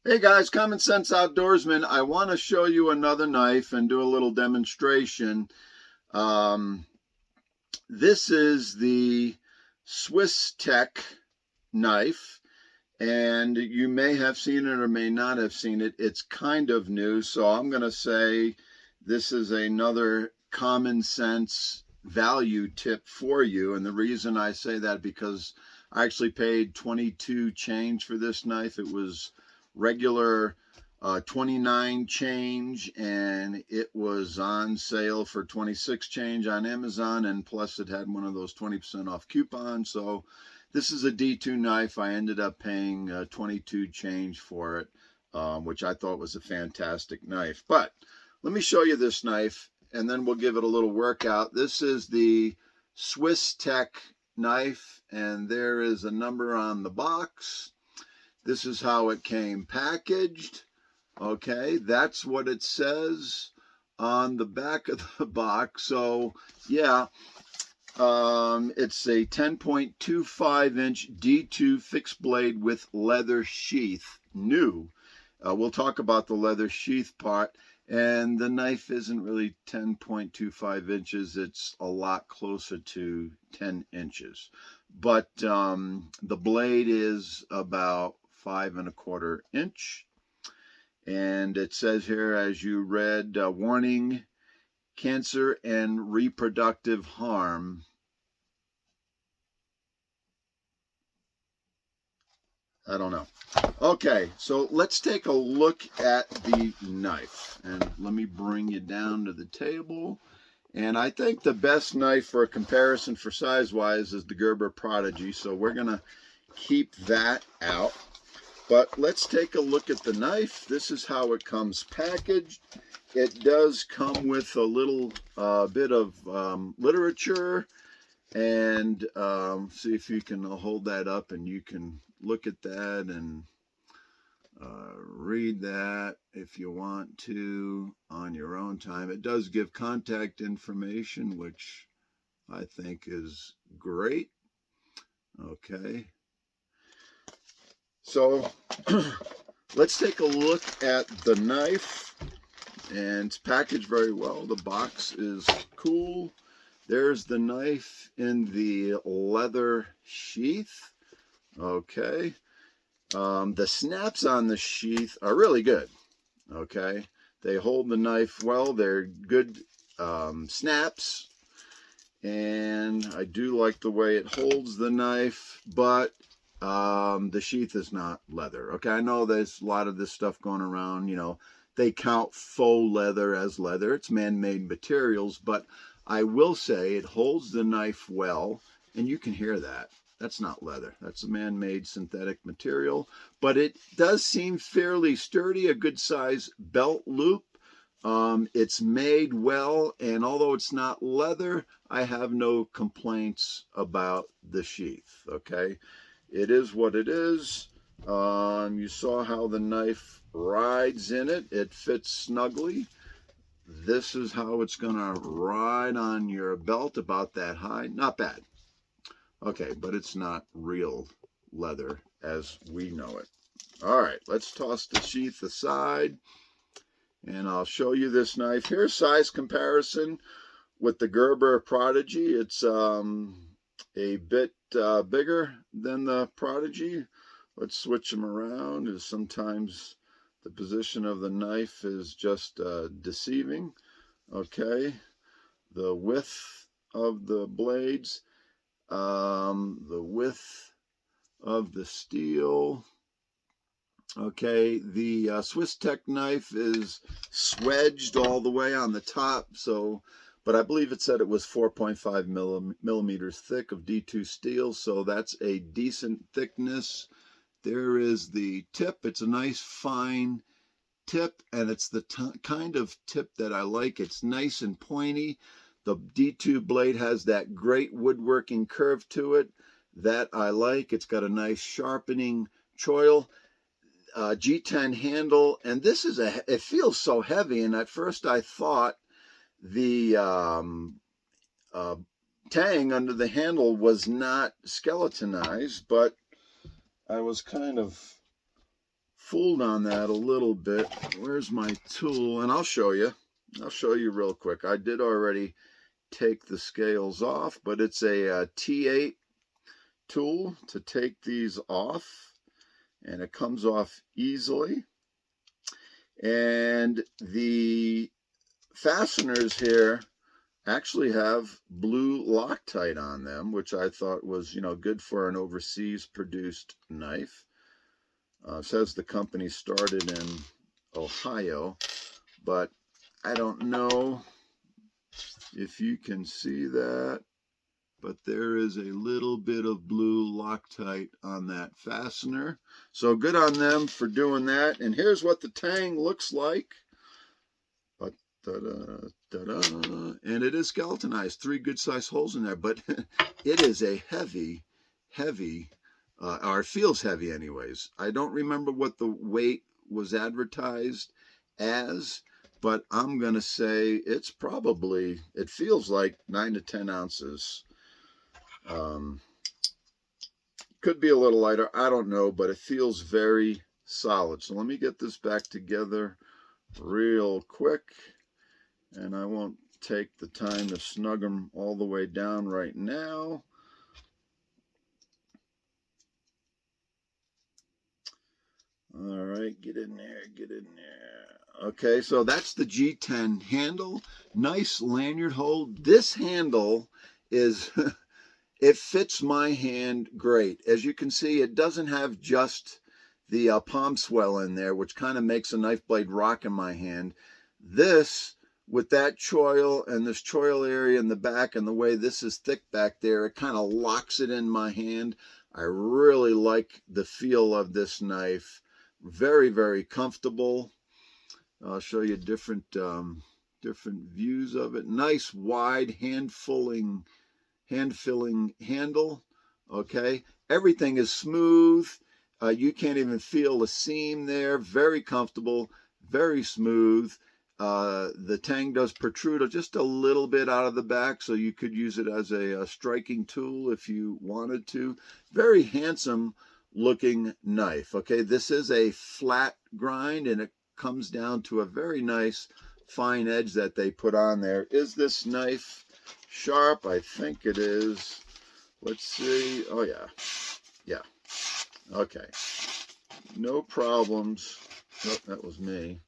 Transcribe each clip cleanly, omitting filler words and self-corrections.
Hey guys, Common Sense Outdoorsman. I want to show you another knife and do a little demonstration. Um, this is the Swiss+Tech knife, and you may have seen it or may not have seen it. It's kind of new, so I'm going to say this is another common sense value tip for you. And the reason I say that because I actually paid 22 change for this knife. It was regular 29 change, and it was on sale for 26 change on Amazon, and plus it had one of those 20% off coupons. So this is a D2 knife. I ended up paying 22 change for it, which I thought was a fantastic knife. But let me show you this knife, and then we'll give it a little workout. This is the Swiss+Tech knife, and there is a number on the box. This is how it came packaged. Okay, that's what it says on the back of the box. So yeah, it's a 10.25-inch D2 fixed blade with leather sheath, new. We'll talk about the leather sheath part. And the knife isn't really 10.25 inches. It's a lot closer to 10 inches. But the blade is about 5¼ inch. And it says here, as you read, warning, cancer and reproductive harm. I don't know. Okay, so let's take a look at the knife. And let me bring you down to the table. And I think the best knife for a comparison for size-wise is the Gerber Prodigy. So we're going to keep that out. But let's take a look at the knife. This is how it comes packaged. It does come with a little bit of literature. And see if you can hold that up and you can look at that and read that if you want to on your own time. It does give contact information, which I think is great. Okay. So let's take a look at the knife, and it's packaged very well. The box is cool. There's the knife in the leather sheath. Okay. The snaps on the sheath are really good. Okay. They hold the knife well. They're good snaps. And I do like the way it holds the knife, but the sheath is not leather. Okay, I know there's a lot of this stuff going around. You know, they count faux leather as leather. It's man-made materials, but I will say it holds the knife well, and you can hear that. That's not leather. That's a man-made synthetic material, but it does seem fairly sturdy, a good size belt loop. It's made well, and although it's not leather, I have no complaints about the sheath. Okay, it is what it is. You saw how the knife rides in it. It fits snugly. This is how it's going to ride on your belt, about that high. Not bad. Okay, but it's not real leather as we know it. All right, let's toss the sheath aside, and I'll show you this knife. Here's size comparison with the Gerber Prodigy. It's a bit bigger than the Prodigy. Let's switch them around, as sometimes the position of the knife is just deceiving. Okay, the width of the blades, the width of the steel. Okay, the Swiss+Tech knife is swedged all the way on the top, so, but I believe it said it was 4.5 millimeters thick of D2 steel, so that's a decent thickness. There is the tip. It's a nice fine tip, and it's the kind of tip that I like. It's nice and pointy. The D2 blade has that great woodworking curve to it that I like. It's got a nice sharpening choil. G10 handle, and this is it feels so heavy, and at first I thought the tang under the handle was not skeletonized, but I was kind of fooled on that a little bit. Where's my tool? And I'll show you. I'll show you real quick. I did already take the scales off, but it's a T8 tool to take these off, and it comes off easily. And the fasteners here actually have blue Loctite on them, which I thought was, good for an overseas produced knife. It says the company started in Ohio, but I don't know if you can see that, but there is a little bit of blue Loctite on that fastener. So good on them for doing that. And here's what the tang looks like. But and it is skeletonized, 3 good sized holes in there, but it is a heavy, or it feels heavy anyways. I don't remember what the weight was advertised as, but I'm going to say it's probably, it feels like 9 to 10 ounces. Could be a little lighter, I don't know, but it feels very solid. So let me get this back together real quick, and I won't take the time to snug them all the way down right now. All right, get in there, get in there. Okay, so that's the G10 handle. Nice lanyard hold. This handle is, it fits my hand great. As you can see, it doesn't have just the palm swell in there, which kind of makes a knife blade rock in my hand. This, with that choil and this choil area in the back and the way this is thick back there, it kind of locks it in my hand. I really like the feel of this knife. Very, very comfortable. I'll show you different views of it. Nice wide hand-filling handle. Okay, everything is smooth. You can't even feel a seam there. Very comfortable, very smooth. The tang does protrude just a little bit out of the back, so you could use it as a striking tool if you wanted to. Very handsome looking knife. Okay, this is a flat grind, and it comes down to a very nice fine edge that they put on there. Is this knife sharp? I think it is. Let's see. Oh yeah, okay, no problems. Oh, that was me.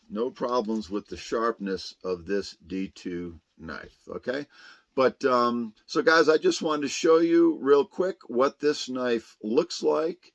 No problems with the sharpness of this D2 knife. Okay, but so guys, I just wanted to show you real quick what this knife looks like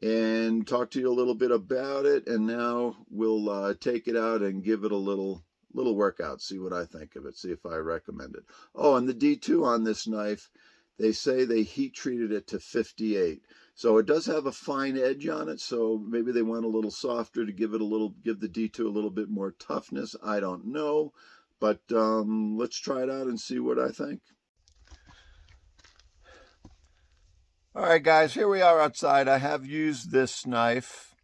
and talk to you a little bit about it. And now we'll take it out and give it a little workout, see what I think of it, see if I recommend it. Oh, and the D2 on this knife, they say they heat treated it to 58. So it does have a fine edge on it, so maybe they went a little softer to give the D2 a little bit more toughness. I don't know, but let's try it out and see what I think. All right, guys, here we are outside. I have used this knife,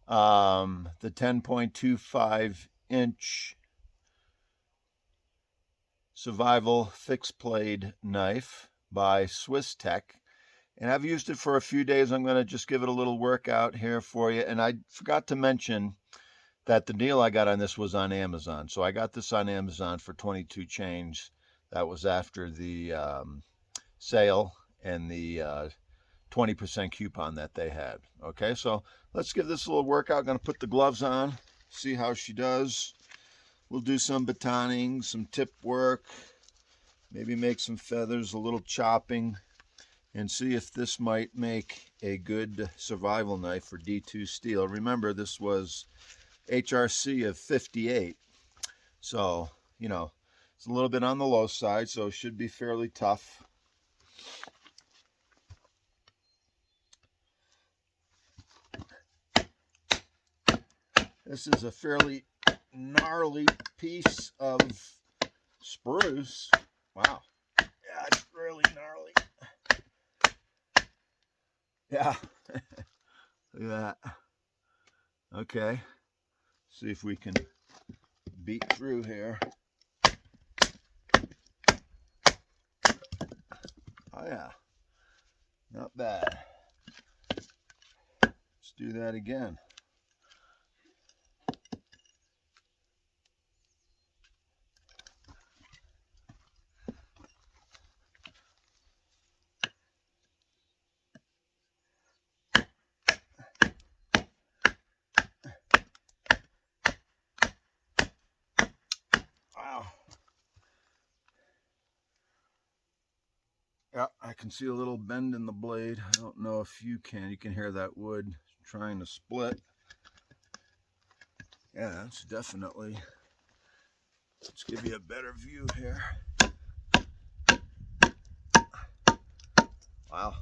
the 10.25-inch survival fixed blade knife by Swiss+Tech. And I've used it for a few days. I'm going to just give it a little workout here for you. And I forgot to mention that the deal I got on this was on Amazon. So I got this on Amazon for 22 change. That was after the sale and the 20% coupon that they had. Okay, so let's give this a little workout. I'm going to put the gloves on, see how she does. We'll do some batoning, some tip work, maybe make some feathers, a little chopping, and see if this might make a good survival knife for D2 steel. Remember, this was HRC of 58, so it's a little bit on the low side, so it should be fairly tough. This is a fairly gnarly piece of spruce. Wow, yeah, it's really gnarly. Yeah, look at that. Okay, see if we can beat through here. Oh yeah, not bad. Let's do that again. Wow. Yeah, I can see a little bend in the blade. I don't know if you can. You can hear that wood trying to split. Yeah, that's definitely. Let's give you a better view here. Wow.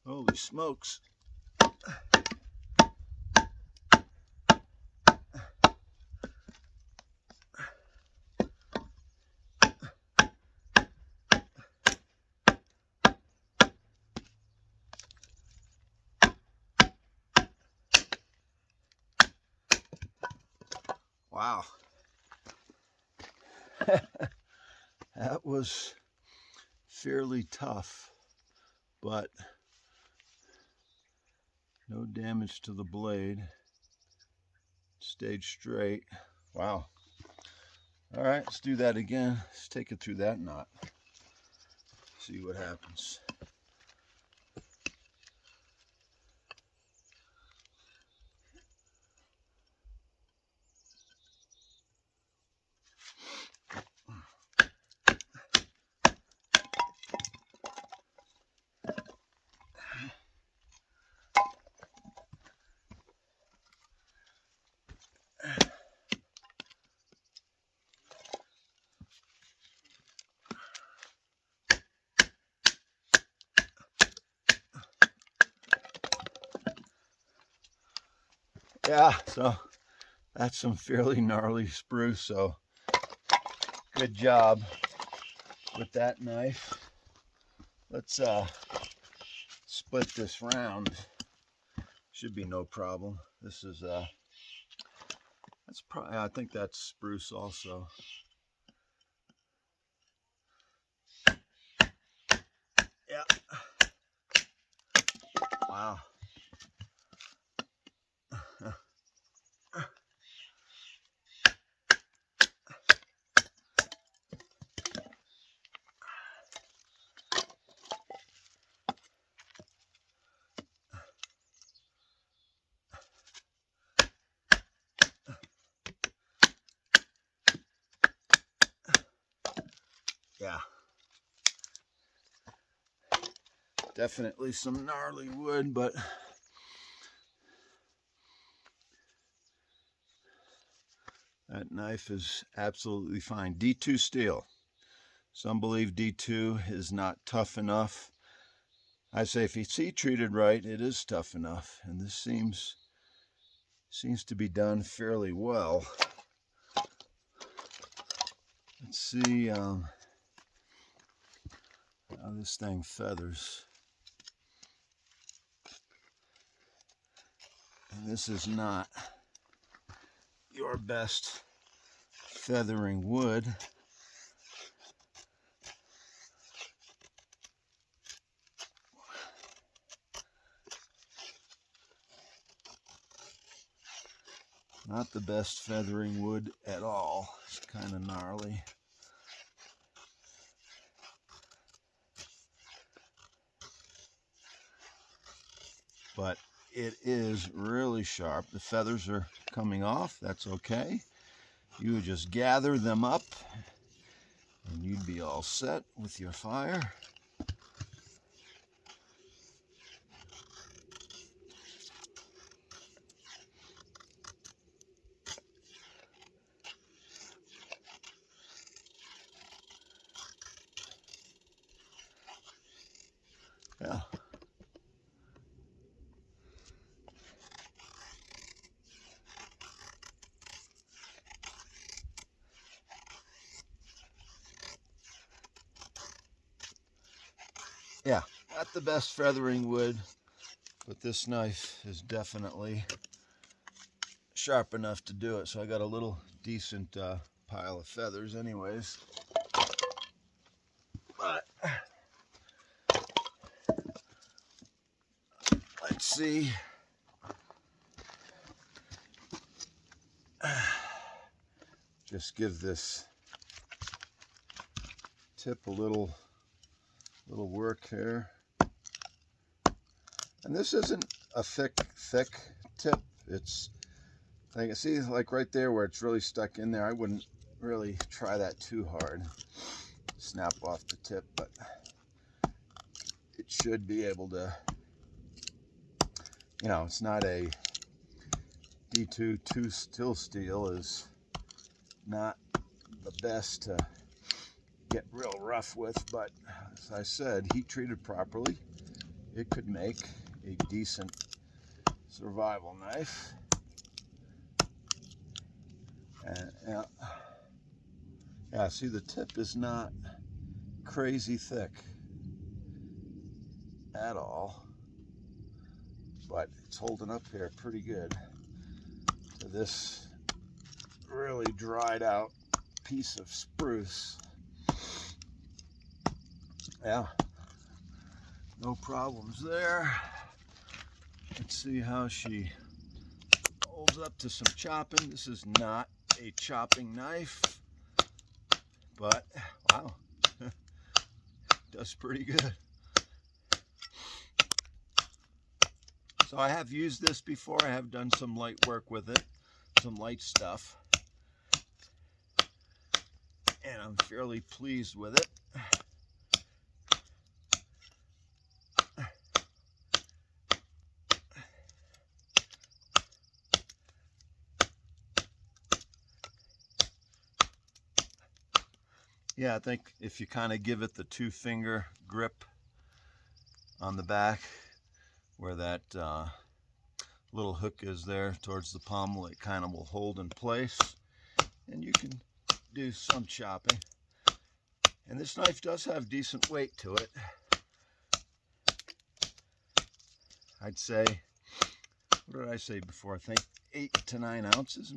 Holy smokes. Wow. That was fairly tough, but no damage to the blade. Stayed straight. Wow. All right, let's do that again. Let's take it through that knot. See what happens. Yeah, so that's some fairly gnarly spruce, so good job with that knife. Let's split this round. Should be no problem. This is that's probably, I think that's spruce also. Yeah. Wow. Yeah. Definitely some gnarly wood, but that knife is absolutely fine. D2 steel. Some believe D2 is not tough enough. I say if it's heat treated right, it is tough enough, and this seems to be done fairly well. Let's see how this thing feathers. And this is not your best feathering wood. Not the best feathering wood at all. It's kind of gnarly. But it is really sharp. The feathers are coming off. That's okay. You would just gather them up and you'd be all set with your fire. Yeah. Yeah, not the best feathering wood, but this knife is definitely sharp enough to do it. So I got a little decent pile of feathers anyways. But let's see. Just give this tip a little work here. And this isn't a thick tip. It's, I can see like right there where it's really stuck in there. I wouldn't really try that too hard. Snap off the tip, but it should be able to, you know, it's not a D2 tool steel is not the best to get real rough with, but as I said, heat treated properly, it could make a decent survival knife. And yeah, see, the tip is not crazy thick at all, but it's holding up here pretty good to this really dried out piece of spruce. Yeah, no problems there. Let's see how she holds up to some chopping. This is not a chopping knife, but wow, does pretty good. So I have used this before. I have done some light work with it, some light stuff, and I'm fairly pleased with it. Yeah, I think if you kind of give it the 2-finger grip on the back where that little hook is there towards the pommel, it kind of will hold in place, and you can do some chopping. And this knife does have decent weight to it. I'd say, what did I say before? I think 8 to 9 ounces,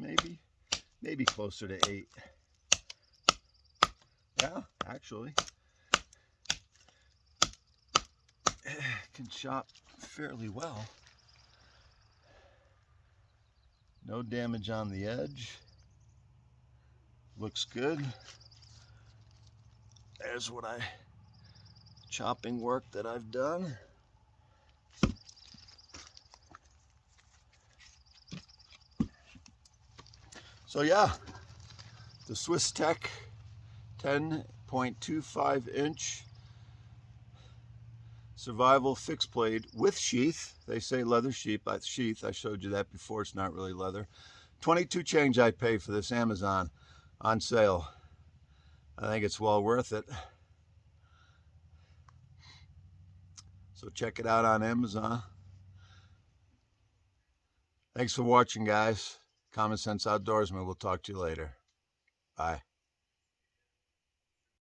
maybe closer to 8. Yeah, actually, can chop fairly well. No damage on the edge. Looks good. There's chopping work that I've done. So yeah, the Swiss+Tech 10.25 inch survival fixed blade with sheath. They say leather sheath. I showed you that before. It's not really leather. 22 change I pay for this, Amazon on sale. I think it's well worth it. So check it out on Amazon. Thanks for watching, guys. Common Sense Outdoorsman. We'll talk to you later. Bye.